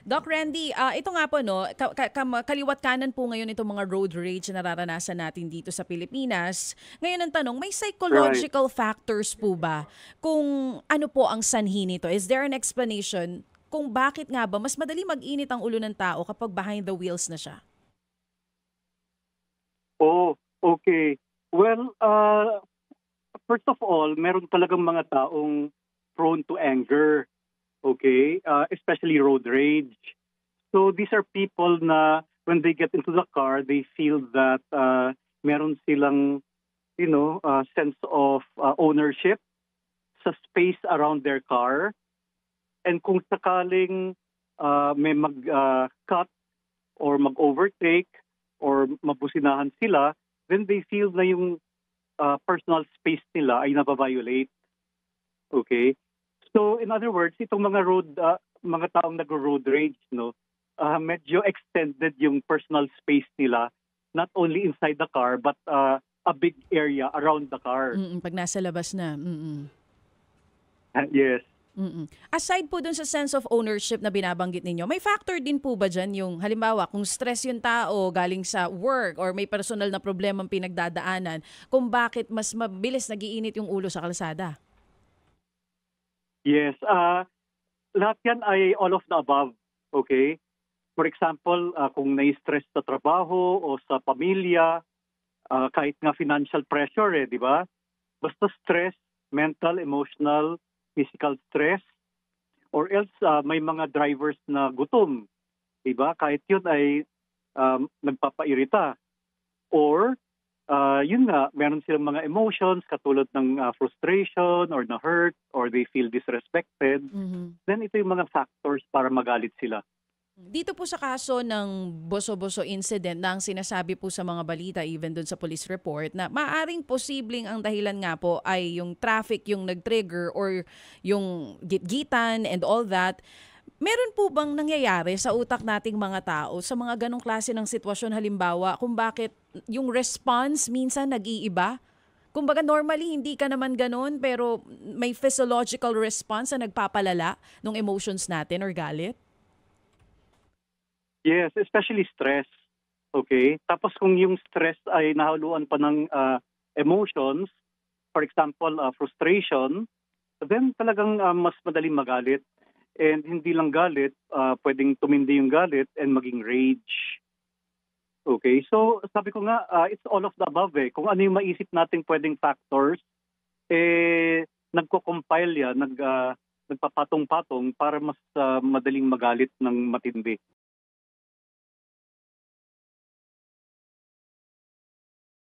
Doc Randy, ito nga po no, kaliwat kanan po ngayon itong mga road rage na nararanasan natin dito sa Pilipinas. Ngayon ang tanong, may Right. psychological factors po ba kung ano po ang sanhi nito? Is there an explanation kung bakit nga ba mas madali mag-init ang ulo ng tao kapag behind the wheels na siya? Oh, okay. Well, first of all, meron talagang mga taong prone to anger, okay? Especially road rage. So these are people na when they get into the car, they feel that meron silang, sense of ownership sa space around their car. And kung sakaling may mag-cut or mag-overtake or mabusinahan sila, then they feel na yung personal space nila ay nababiolate. Okay? So in other words, itong mga taong nag-road rage, no, medyo extended yung personal space nila, not only inside the car but a big area around the car. Pag nasa labas na. Yes. Aside po dun sa sense of ownership na binabanggit ninyo, may factor din po ba dyan yung halimbawa kung stress yung tao galing sa work or may personal na problemang pinagdadaanan kung bakit mas mabilis nagiinit yung ulo sa kalsada? Yes. Lahat yan ay all of the above. Okay? For example, kung nai-stress sa trabaho o sa pamilya, kahit nga financial pressure, di ba? Basta stress, mental, emotional, physical stress, or else may mga drivers na gutom, di ba? Kahit yun ay nagpapairita. Or, yun nga, meron silang mga emotions katulad ng frustration or na-hurt or they feel disrespected. Then ito yung mga factors para magalit sila. Dito po sa kaso ng Boso-Boso incident na ang sinasabi po sa mga balita even doon sa police report na maaring posibleng ang dahilan nga po ay yung traffic yung nag-trigger or yung gitgitan and all that. Meron po bang nangyayari sa utak nating mga tao sa mga ganong klase ng sitwasyon halimbawa kung bakit yung response minsan nag-iiba? Kumbaga normally hindi ka naman ganon pero may physiological response na nagpapalala ng emotions natin or galit? Yes, especially stress. Okay? Tapos kung yung stress ay nahaluan pa ng emotions, for example, frustration, then talagang mas madaling magalit. And hindi lang galit, pwedeng tumindi yung galit and maging rage. Okay? So sabi ko nga, it's all of the above eh. Kung ano yung maisip nating pwedeng factors, nagko-compile yan, nagpapatong-patong para mas madaling magalit ng matindi.